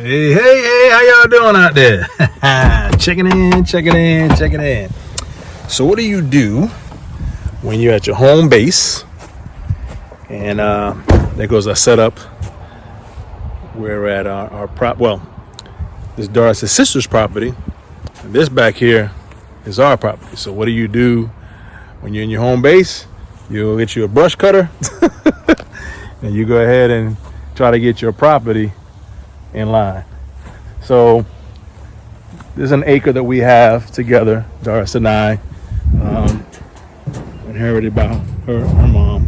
Hey, how y'all doing out there? Checking in. So what do you do when you're at your home base? And there goes our setup. We're at our this is Doris' sister's property. And this back here is our property. So what do you do when you're in your home base? You'll get you a brush cutter and you go ahead and try to get your property in line. So there's an acre that we have together, Doris and I, inherited by her mom.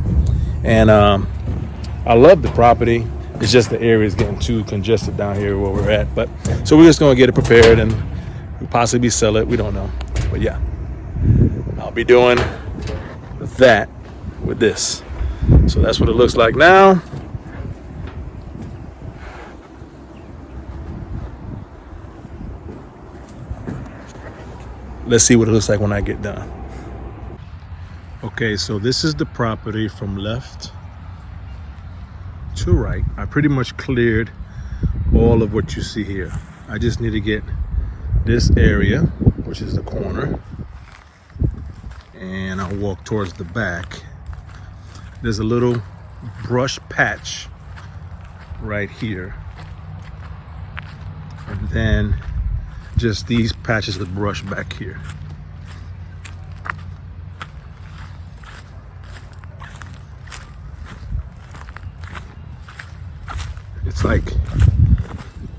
And I love the property. It's just the area is getting too congested down here where we're at. But so we're just gonna get it prepared and possibly sell it. We don't know. But yeah, I'll be doing that with this. So that's what it looks like now. Let's see what it looks like when I get done. Okay, so this is the property from left to right. I pretty much cleared all of what you see here. I just need to get this area, which is the corner, and I'll walk towards the back. There's a little brush patch right here, and then just these patches of brush back here. It's like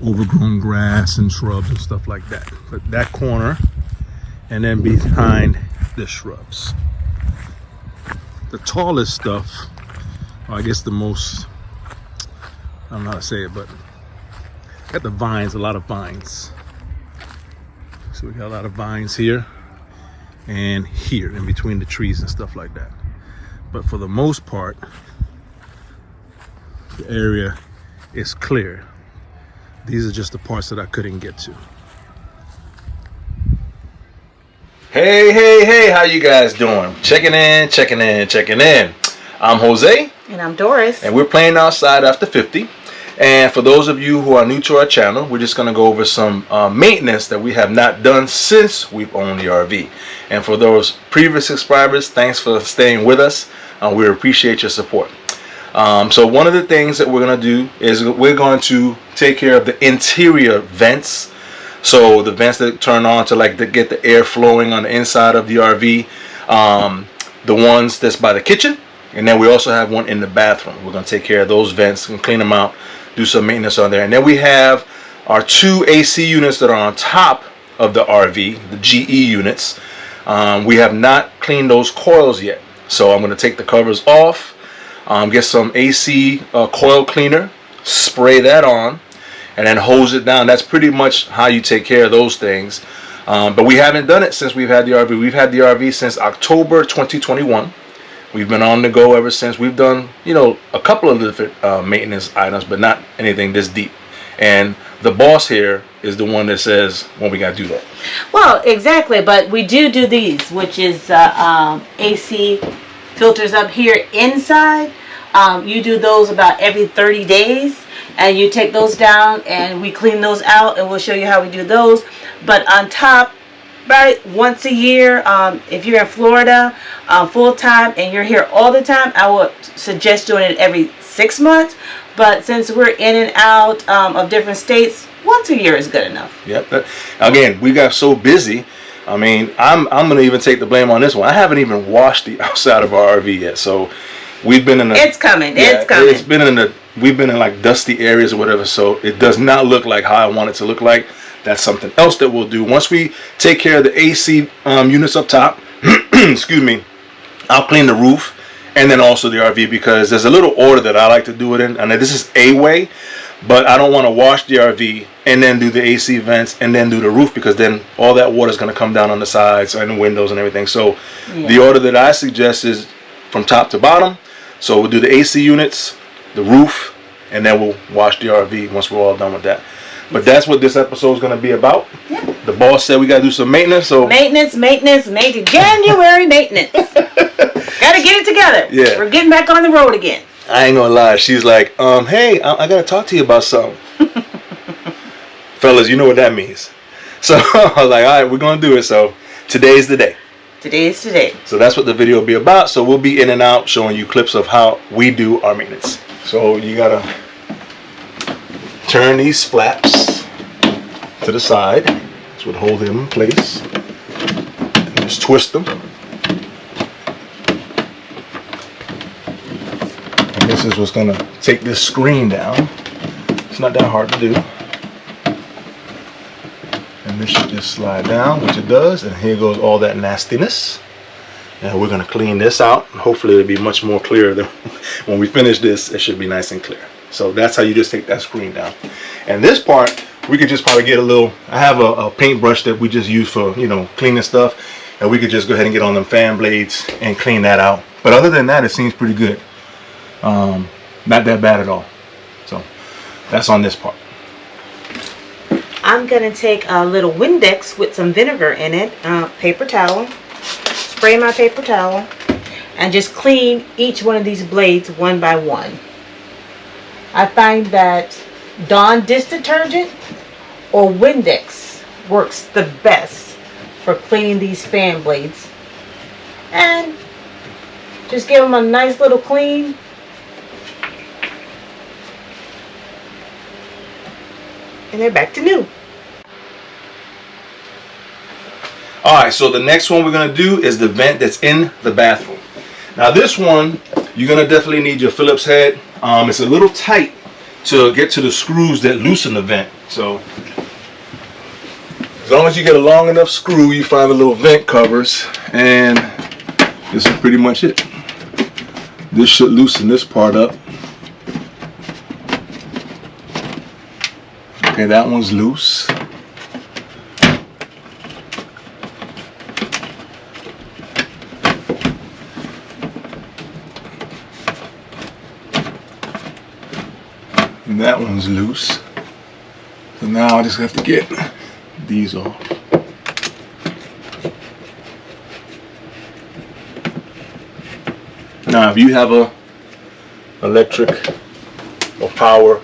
overgrown grass and shrubs and stuff like that. But that corner, and then behind the shrubs. The tallest stuff, or I guess the most, I don't know how to say it, but got the vines, a lot of vines. So we got a lot of vines here and here in between the trees and stuff like that. But for the most part, the area is clear. These are just the parts that I couldn't get to. Hey, how you guys doing? Checking in. I'm Jose. And I'm Doris. And we're playing outside after 50. And for those of you who are new to our channel, we're just going to go over some maintenance that we have not done since we've owned the RV. And for those previous subscribers, thanks for staying with us. We appreciate your support. So one of the things that we're going to do is we're going to take care of the interior vents. So the vents that turn on to get the air flowing on the inside of the RV. The ones that's by the kitchen. And then we also have one in the bathroom. We're going to take care of those vents and clean them out, do some maintenance on there. And then we have our two AC units that are on top of the RV, the GE units. We have not cleaned those coils yet. So I'm going to take the covers off, get some AC coil cleaner, spray that on, and then hose it down. That's pretty much how you take care of those things. But we haven't done it since we've had the RV. We've had the RV since October 2021. We've been on the go ever since. We've done, a couple of different maintenance items, but not anything this deep. And the boss here is the one that says when we got to do that. Well, exactly. But we do these, which is AC filters up here inside. You do those about every 30 days. And you take those down and we clean those out. And we'll show you how we do those. But on top, right, once a year, if you're in Florida full time and you're here all the time, I would suggest doing it every 6 months. But since we're in and out of different states, once a year is good enough. Yep. Again, we got so busy. I mean, I'm gonna even take the blame on this one. I haven't even washed the outside of our RV yet, so we've been in the. It's coming. We've been in like dusty areas or whatever, so it does not look like how I want it to look like. That's something else that we'll do. Once we take care of the AC units up top, excuse me, I'll clean the roof and then also the RV, because there's a little order that I like to do it in. And this is a way, but I don't want to wash the RV and then do the AC vents and then do the roof, because then all that water is going to come down on the sides and the windows and everything. So the order that I suggest is from top to bottom. So we'll do the AC units, the roof, and then we'll wash the RV once we're all done with that. But that's what this episode is going to be about. Yeah. The boss said we got to do some maintenance. So maintenance, January maintenance. Got to get it together. Yeah. We're getting back on the road again. I ain't going to lie. She's like, hey, I got to talk to you about something. fellas, you know what that means. So I was like, all right, we're gonna do it. So today's the day. Today is today. So that's what the video will be about. So we'll be in and out showing you clips of how we do our maintenance. So you gotta turn these flaps to the side. This would hold them in place. And just twist them. And this is what's gonna take this screen down. It's not that hard to do. And this should just slide down, which it does, and here goes all that nastiness. And we're gonna clean this out. Hopefully it'll be much more clear than when we finish this. It should be nice and clear. So that's how you just take that screen down. And this part, we could just probably get a little, I have a paintbrush that we just use for, you know, cleaning stuff. And we could just go ahead and get on them fan blades and clean that out. But other than that, it seems pretty good. Not that bad at all. So that's on this part. I'm going to take a little Windex with some vinegar in it, paper towel, spray my paper towel, and just clean each one of these blades one by one. I find that Dawn dish detergent or Windex works the best for cleaning these fan blades. And just give them a nice little clean. And they're back to new. Alright, so the next one we're going to do is the vent that's in the bathroom. Now this one, you're going to definitely need your Phillips head. It's a little tight to get to the screws that loosen the vent. So as long as you get a long enough screw, you find the little vent covers, and this is pretty much it. This should loosen this part up. Okay, that one's loose. And that one's loose. So now I just have to get these off. Now if you have a electric or power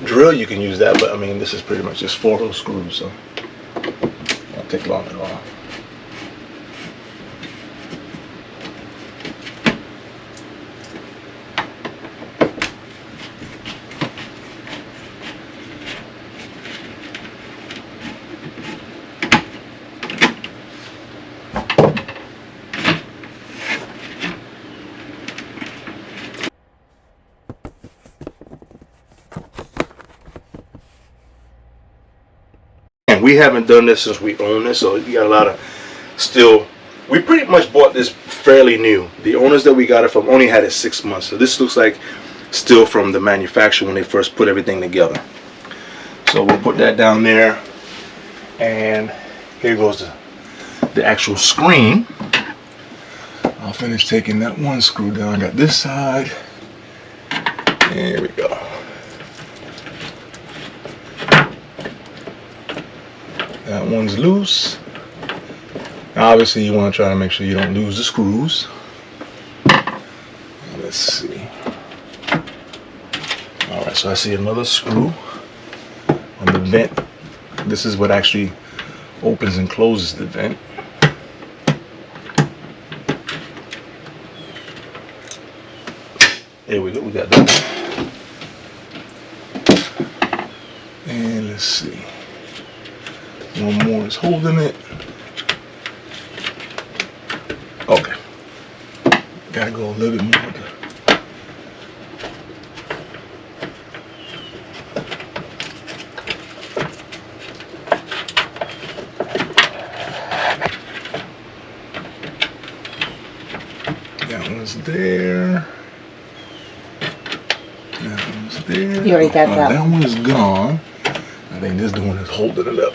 drill, you can use that, but I mean this is pretty much just 4 of those screws, so it won't take long at all. We haven't done this since we own this, so you got a lot of still. We pretty much bought this fairly new. The owners that we got it from only had it 6 months, so this looks like still from the manufacturer when they first put everything together. So we'll put that down there, and here goes the actual screen. I'll finish taking that one screw down. I got this side. There we go. That one's loose. Now obviously you want to try to make sure you don't lose the screws. Let's see. Alright, so I see another screw on the vent. This is what actually opens and closes the vent. There we go, we got that. And let's see. One more is holding it. Okay. Gotta go a little bit more. That one's there. That one's there. You already got that. That one is gone. I think this one is holding it up.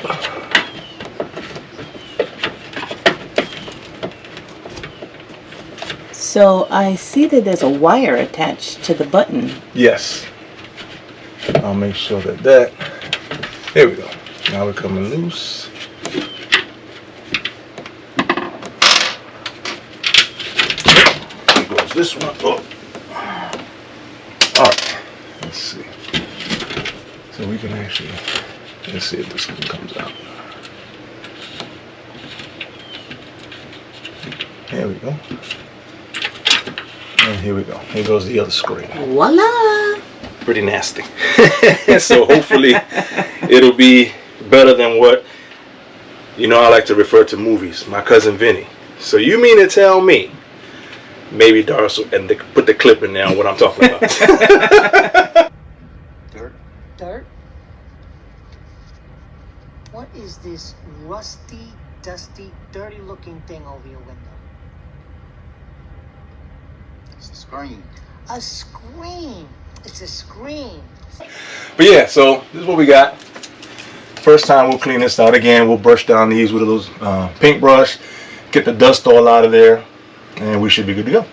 So I see that there's a wire attached to the button. Yes. I'll make sure that there we go. Now we're coming loose. Here goes this one. Oh. Alright. Let's see. So we can actually, let's see if this one comes out. There we go. And here we go. Here goes the other screen. Voila! Pretty nasty. So hopefully it'll be better than what, you know, I like to refer to movies. My cousin Vinny. So you mean to tell me, maybe Doris will and put the clip in there on what I'm talking about. Dirt. Dirt? What is this rusty, dusty, dirty-looking thing over your window? It's a screen. A screen. It's a screen. But yeah, so this is what we got. First time we'll clean this out again. We'll brush down these with a little paintbrush, get the dust all out of there, and we should be good to go.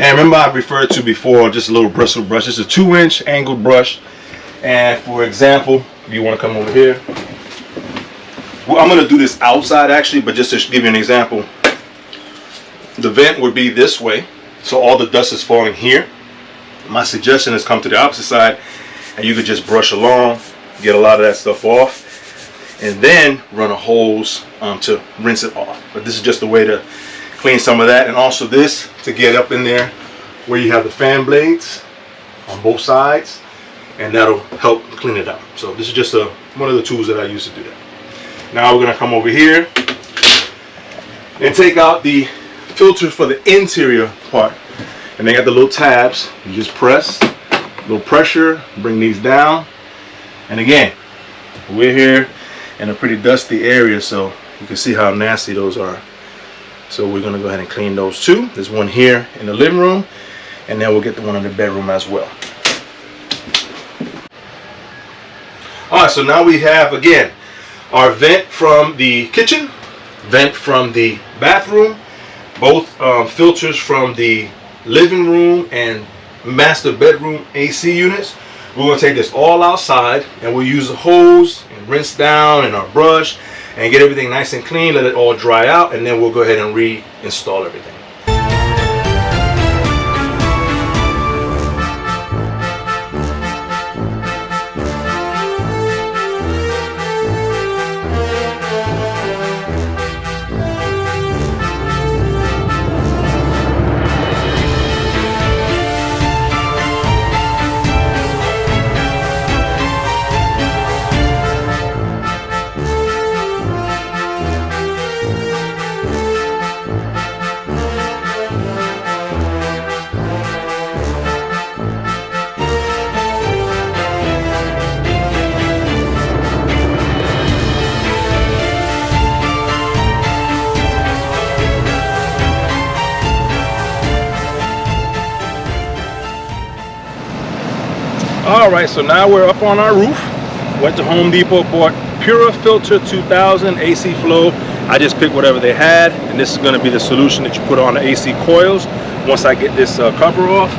And remember I referred to before just a little bristle brush. It's a 2-inch angled brush. And for example, if you want to come over here, well, I'm going to do this outside actually, but just to give you an example, the vent would be this way, so all the dust is falling here. My suggestion is come to the opposite side, and you could just brush along, get a lot of that stuff off, and then run a hose to rinse it off. But this is just a way to clean some of that, and also this to get up in there where you have the fan blades on both sides, and that'll help clean it out. So this is just one of the tools that I use to do that. Now we're going to come over here and take out the filters for the interior part, and they got the little tabs. You just press, a little pressure, bring these down, and again, we're here in a pretty dusty area, so you can see how nasty those are. So we're going to go ahead and clean those too. There's one here in the living room, and then we'll get the one in the bedroom as well. Alright, so now we have again our vent from the kitchen, vent from the bathroom, both filters from the living room and master bedroom AC units. We're going to take this all outside, and we'll use a hose and rinse down and our brush and get everything nice and clean, let it all dry out, and then we'll go ahead and reinstall everything. Alright, so now we're up on our roof. Went to Home Depot, bought Pura Filter 2000 AC Flow. I just picked whatever they had, and this is going to be the solution that you put on the AC coils once I get this cover off.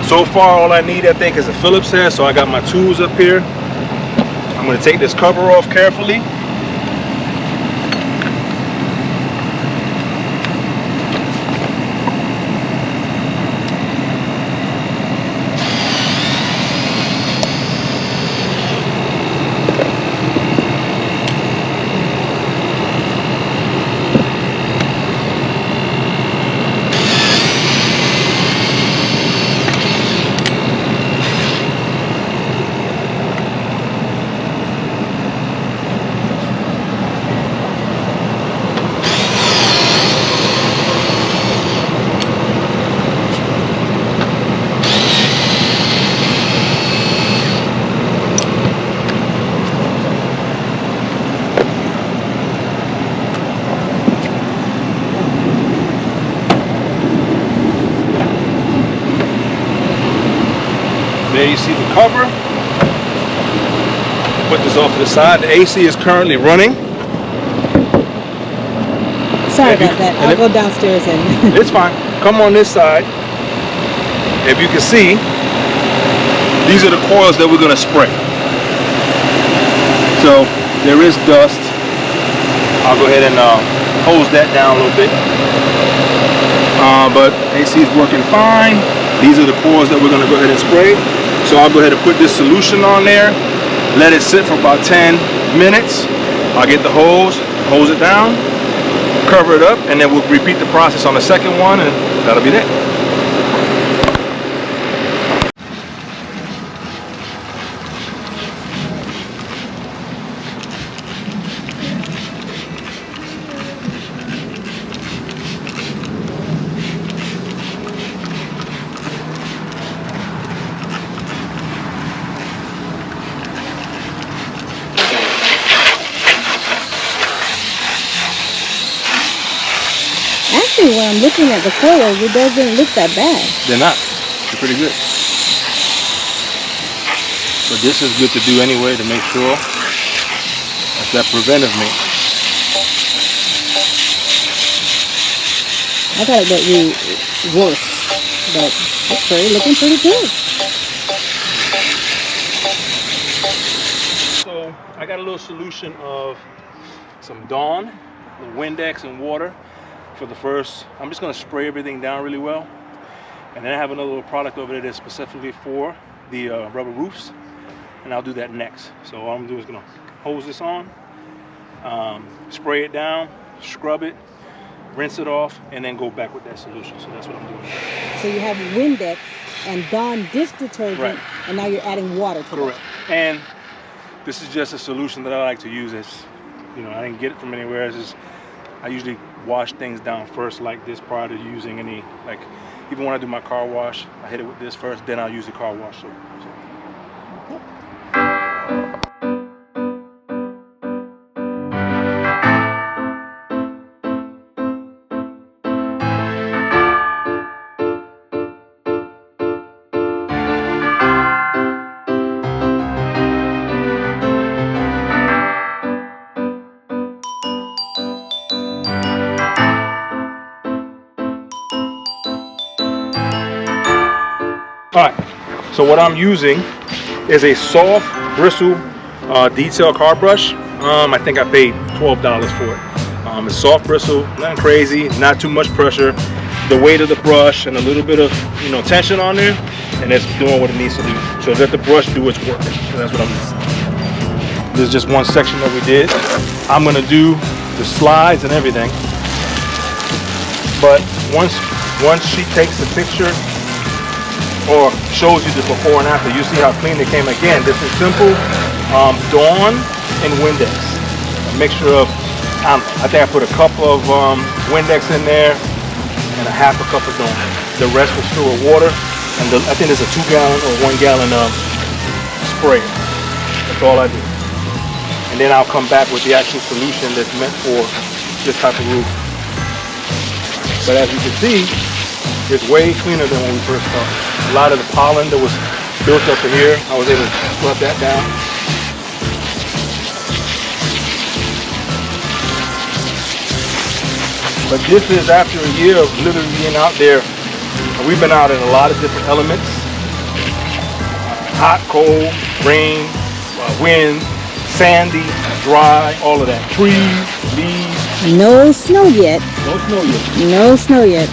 So far all I need, I think, is a Phillips head, so I got my tools up here. I'm going to take this cover off carefully. There you see the cover. Put this off to the side. The AC is currently running. Sorry about that. I'll go downstairs and... It's fine. Come on this side. If you can see, these are the coils that we're going to spray. So there is dust. I'll go ahead and hose that down a little bit. But AC is working fine. These are the coils that we're going to go ahead and spray. So I'll go ahead and put this solution on there. Let it sit for about 10 minutes. I'll get the hose it down, cover it up, and then we'll repeat the process on the second one, and that'll be that. Actually, when I'm looking at the coils, it doesn't look that bad. They're not. They're pretty good. But this is good to do anyway to make sure that's that preventive maintenance. I thought it would be worse, but it's looking pretty good. So I got a little solution of some Dawn, the Windex and water. For the first, I'm just going to spray everything down really well, and then I have another little product over there that's specifically for the rubber roofs, and I'll do that next. So all I'm doing is going to hose this on, spray it down, scrub it, rinse it off, and then go back with that solution. So that's what I'm doing. So you have Windex and Dawn dish detergent, right, and now you're adding water to it. Correct. And this is just a solution that I like to use. As you know, I didn't get it from anywhere. It's just, I usually wash things down first like this prior to using any, like even when I do my car wash, I hit it with this first, then I'll use the car wash soap. Alright, so what I'm using is a soft bristle detail car brush. I think I paid $12 for it. It's soft bristle, nothing crazy, not too much pressure. The weight of the brush and a little bit of tension on there, and it's doing what it needs to do. So let the brush do its work. So that's what I'm doing. This is just one section that we did. I'm gonna do the slides and everything. But once she takes the picture or shows you the before and after, you see how clean they came. Again, this is simple Dawn and Windex. A mixture of, I think I put a cup of Windex in there and a half a cup of Dawn. The rest was still with water, and I think there's a 2 gallon or 1 gallon spray. That's all I do. And then I'll come back with the actual solution that's meant for this type of roof. But as you can see, it's way cleaner than when we first started. A lot of the pollen that was built up in here, I was able to scrub that down. But this is after a year of literally being out there. We've been out in a lot of different elements. Hot, cold, rain, wind, sandy, dry, all of that. Trees, leaves. No snow yet. No snow yet. No snow yet.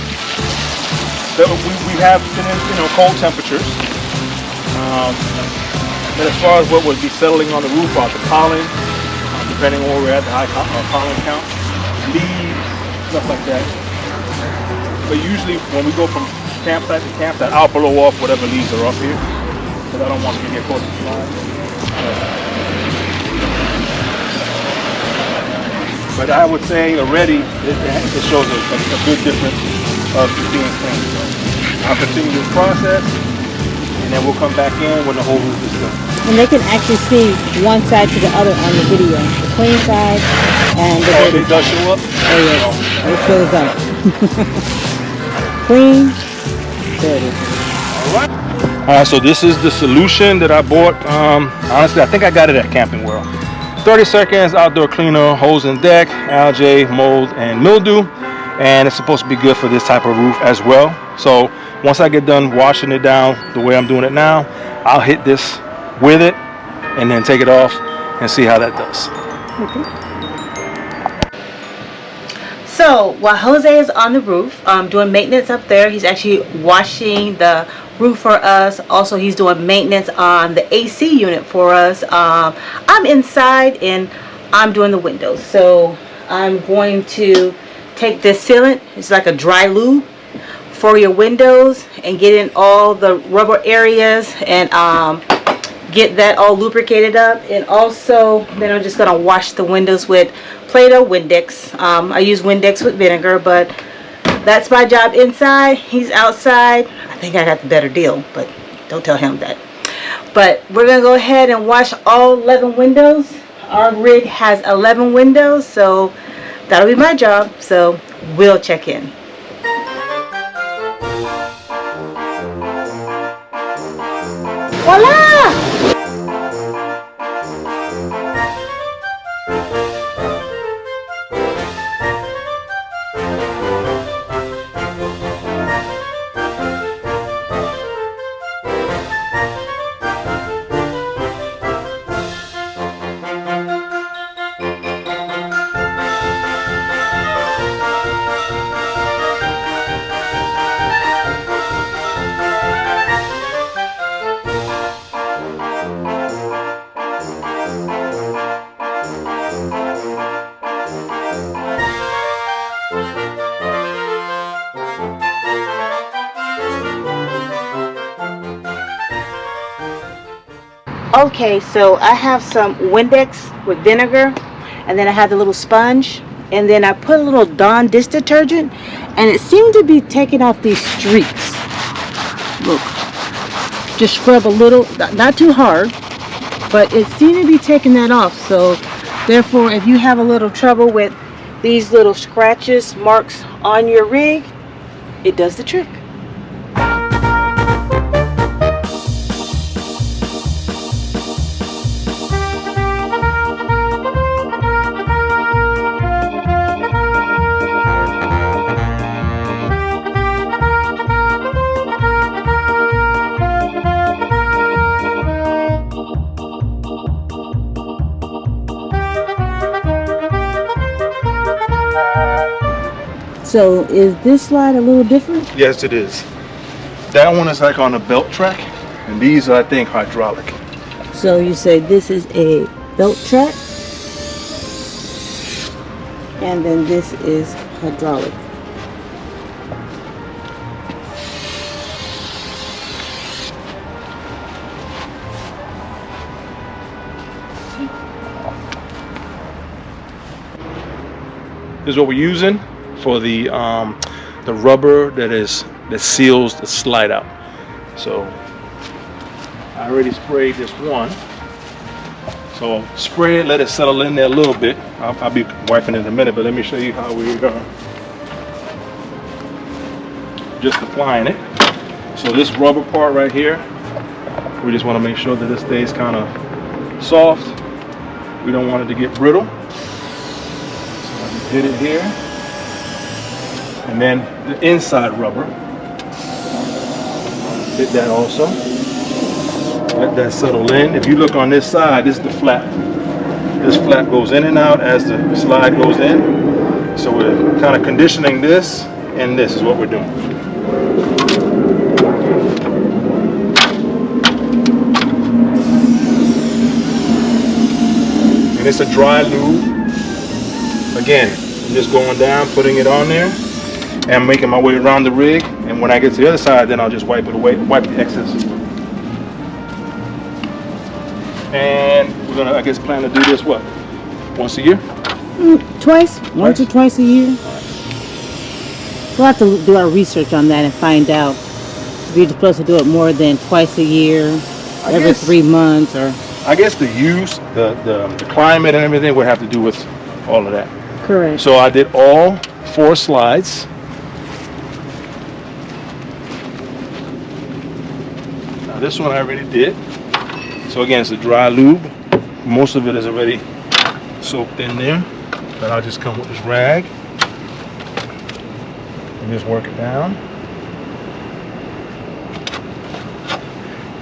We have been in cold temperatures, but as far as what would be settling on the roof are the pollen, depending on where we're at, the high pollen count, leaves, stuff like that. But usually when we go from campsite to campsite, I'll blow off whatever leaves are up here, because I don't want to get close to flies. But I would say already it shows a good difference of being clean. I'll continue this process, and then we'll come back in when the whole roof is done. And they can actually see one side to the other on the video. The clean side and the it does show up? Oh yeah, it shows up. Clean. There it is. Alright. So this is the solution that I bought. Honestly, I think I got it at Camping World. 30 seconds outdoor cleaner, hose and deck, algae, mold, and mildew. And it's supposed to be good for this type of roof as well. So once I get done washing it down the way I'm doing it now, I'll hit this with it and then take it off and see how that does. So while Jose is on the roof doing maintenance up there, he's actually washing the roof for us. Also, he's doing maintenance on the AC unit for us. I'm inside and I'm doing the windows. So I'm going to take this sealant, it's like a dry lube for your windows, and get in all the rubber areas and get that all lubricated up. And also then I'm just going to wash the windows with Play-Doh Windex. I use Windex with vinegar, but that's my job inside. He's outside. I think I got the better deal, but don't tell him that. But we're going to go ahead and wash all 11 windows. Our rig has 11 windows, so that'll be my job. So we'll check in. Voila! Okay, so I have some Windex with vinegar, and then I have the little sponge, and then I put a little Dawn dish detergent, and it seemed to be taking off these streaks. Look, just scrub a little, not too hard, but it seemed to be taking that off. So therefore, if you have a little trouble with these little scratches, marks on your rig, it does the trick. So is this slide a little different? Yes, it is. That one is like on a belt track, and these are, I think, hydraulic. So you say this is a belt track, and then this is hydraulic. This is what we're using for the rubber that seals the slide out. So I already sprayed this one. So spray it, let it settle in there a little bit. I'll be wiping it in a minute, but let me show you how we are just applying it. So this rubber part right here, we just want to make sure that it stays kind of soft. We don't want it to get brittle. So I just hit it here. And then the inside rubber, hit that also. Let that settle in. If you look on this side, this is the flap. This flap goes in and out as the slide goes in. So we're kind of conditioning this, and this is what we're doing. And it's a dry lube. Again, I'm just going down, putting it on there, and making my way around the rig. And when I get to the other side, then I'll just wipe it away, wipe the excess. And we're gonna, I guess, plan to do this what? Once a year? Twice, once or twice a year. We'll have to do our research on that and find out if you're supposed to do it more than twice a year, every 3 months, or. I guess the use, the climate and everything would have to do with all of that. Correct. So I did all 4 slides. this one I already did. So again, it's a dry lube. Most of it is already soaked in there. But I'll just come with this rag and just work it down.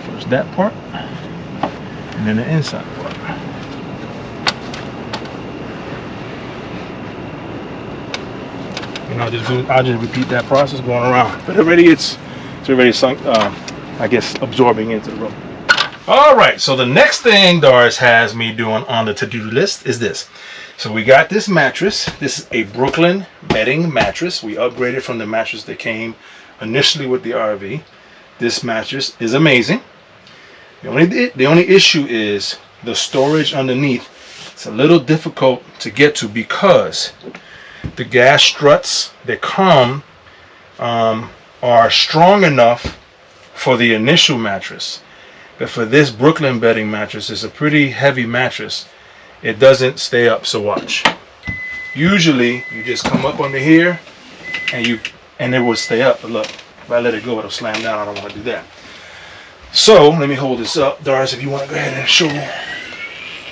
First that part, and then the inside part. And I'll just repeat that process going around. But already it's already sunk, I guess, absorbing into the rubber. All right, so the next thing Doris has me doing on the to-do list is this. So we got this mattress. This is a Brooklyn bedding mattress. We upgraded from the mattress that came initially with the RV. This mattress is amazing. The only issue is the storage underneath. It's a little difficult to get to because the gas struts that come are strong enough for the initial mattress. But for this Brooklyn bedding mattress, it's a pretty heavy mattress. It doesn't stay up, so watch. Usually you just come up under here and it will stay up. But look, if I let it go, it'll slam down. I don't want to do that. So let me hold this up, Doris, if you want to go ahead and show me.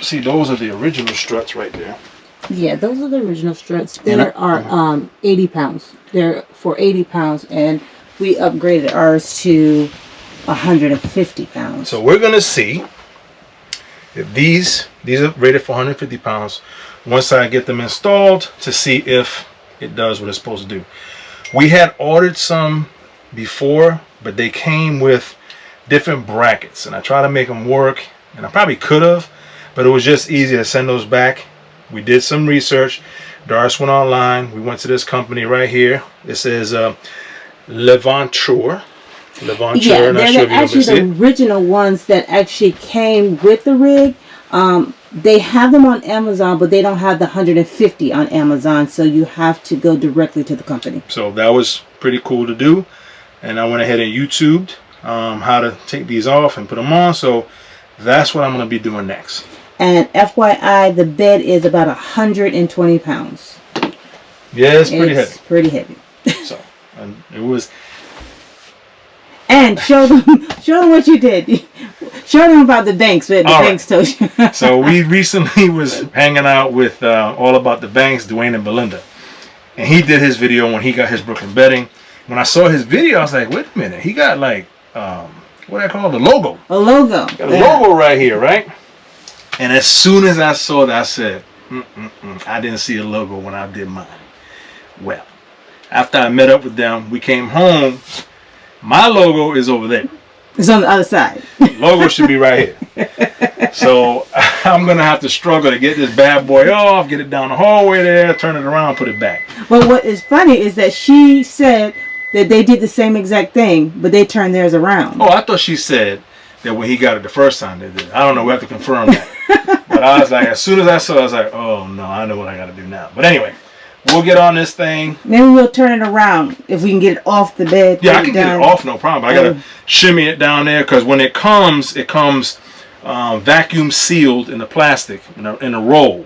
See, those are the original struts right there. Yeah, those are the original struts. They are 80 pounds. They're for 80 pounds, and we upgraded ours to 150 pounds. So we're gonna see if these are rated for 150 pounds once I get them installed to see if it does what it's supposed to do. We had ordered some before, but they came with different brackets, and I tried to make them work, and I probably could have, but it was just easy to send those back. We did some research. Doris went online. We went to this company right here. This is Levanture. Yeah, they're actually the original ones that actually came with the rig. They have them on Amazon, but they don't have the 150 on Amazon, so you have to go directly to the company. So that was pretty cool to do, and I went ahead and YouTubed how to take these off and put them on. So that's what I'm going to be doing next. And FYI, the bed is about 120 pounds. Yeah, it's pretty heavy. Pretty heavy. So it was. And show them what you did. Show them about the banks. What the banks told you. So we recently was hanging out with All About the Banks, Dwayne and Belinda, and he did his video when he got his Brooklyn bedding. When I saw his video, I was like, wait a minute, he got like what I call the logo. A logo. Got a logo right here, right? And as soon as I saw that, I said, I didn't see a logo when I did mine. Well, after I met up with them, we came home. My logo is over there. It's on the other side. Logo should be right here. So I'm going to have to struggle to get this bad boy off, get it down the hallway there, turn it around, put it back. Well, what is funny is that she said that they did the same exact thing, but they turned theirs around. Oh, I thought she said that when he got it the first time they did it. I don't know. We have to confirm that. But I was like, as soon as I saw it, I was like, oh, no, I know what I got to do now. But anyway. We'll get on this thing. Maybe we'll turn it around if we can get it off the bed. Yeah, I can get it off, no problem. But I gotta shimmy it down there because when it comes vacuum sealed in the plastic in a roll.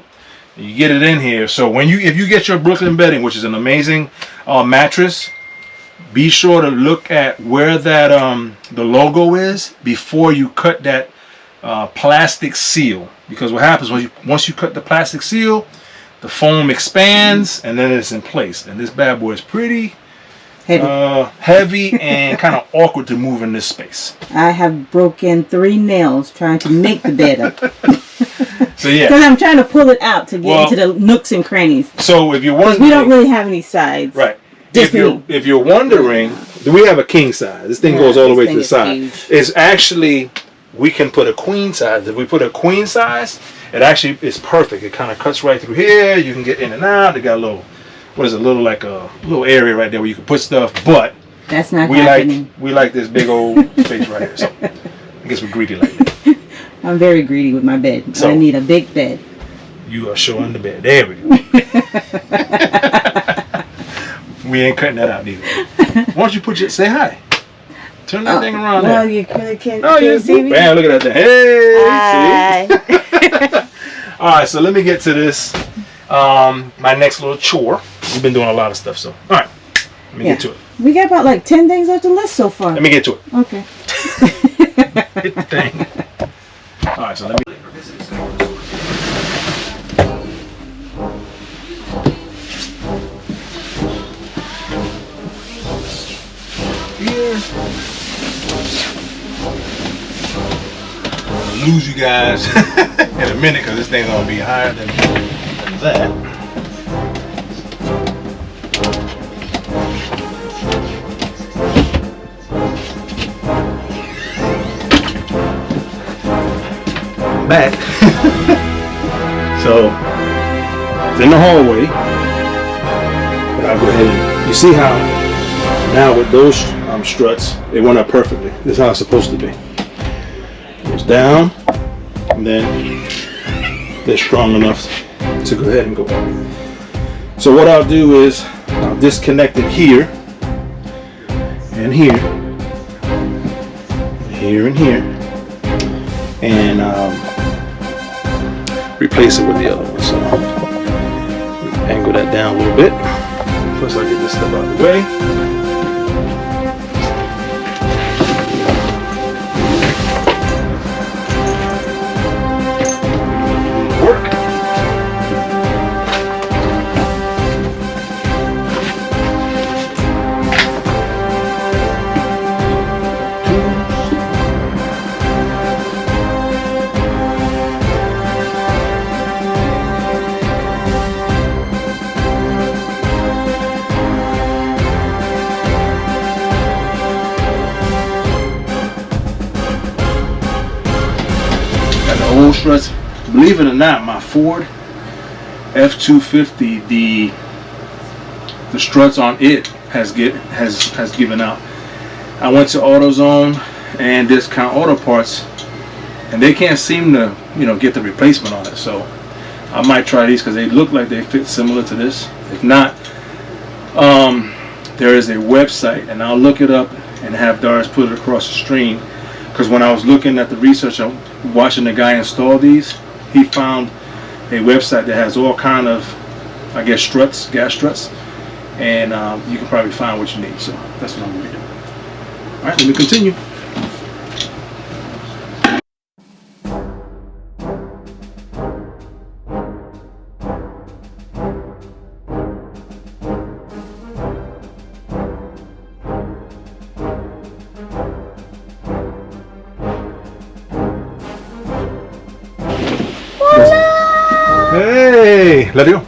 You get it in here. So if you get your Brooklyn bedding, which is an amazing mattress, be sure to look at where that the logo is before you cut that plastic seal. Because what happens once you cut the plastic seal, the foam expands and then it's in place. And this bad boy is pretty heavy and kind of awkward to move in this space. I have broken 3 nails trying to make the bed up. So yeah. Because I'm trying to pull it out to get into the nooks and crannies. So if you're wondering, we don't really have any sides. Right. If you're wondering, do we have a king size? This thing goes all the way to the side. Huge. It's actually, we can put a queen size. If we put a queen size, it actually is perfect. It kind of cuts right through here. You can get in and out. They got a little, like a little area right there where you can put stuff. But that's not happening. We like this big old space right here. So I guess we're greedy like that. I'm very greedy with my bed. So I need a big bed. You are showing the bed. There we go. We ain't cutting that out either. Why don't you say hi? Turn that thing around there. You can't see me. Man, look at that thing. Hey, hi. See? All right, so let me get to this. My next little chore. We've been doing a lot of stuff, so all right. Let me get to it. We got about like 10 things off the list so far. Let me get to it. Okay. Hit the thing. All right, so let me. Here. I'm gonna lose you guys in a minute because this thing's gonna be higher than that. Back. So it's in the hallway, but I'll go ahead and you see how now with those struts it went up perfectly. This is how it's supposed to be. It's down and then they're strong enough to go ahead and go up. So what I'll do is I'll disconnect it here and here, here and here, and replace it with the other one. So angle that down a little bit. First I'll get this stuff out of the way. Old struts. Believe it or not, my Ford F-250, the struts on it has given out. I went to AutoZone and Discount Auto Parts, and they can't seem to, get the replacement on it. So I might try these because they look like they fit similar to this. If not, there is a website, and I'll look it up and have Doris put it across the stream. Because when I was looking at the research, watching the guy install these, he found a website that has all kind of, I guess, struts, gas struts, and you can probably find what you need. So that's what I'm going to do. All right, let me continue. Hey, let it go.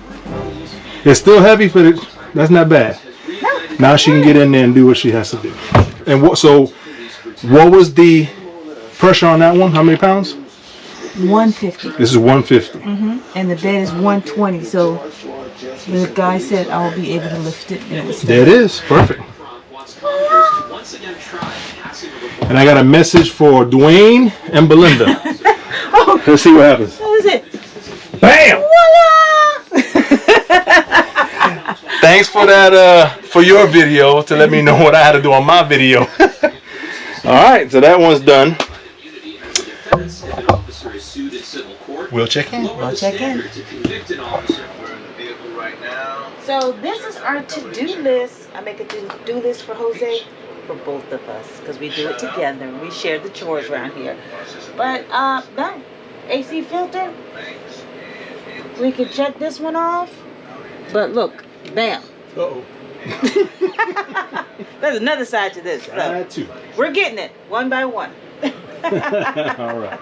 It's still heavy, but that's not bad. Now she can get in there and do what she has to do. And what was the pressure on that one? How many pounds? 150. This is 150. And the bed is 120. So the guy said I'll be able to lift it. And there it is. Perfect. And I got a message for Dwayne and Belinda. Let's see what happens. What is it? Bam! Thanks for that, for your video to let me know what I had to do on my video. Alright, so that one's done. We'll check in. We'll check in. So this is our to-do list. I make a to-do list for Jose, for both of us, because we do it together. We share the chores around here. But, no. AC filter. We can check this one off. But look, bam. Uh-oh. There's another side to this. So Side two. we're getting it one by one. All right.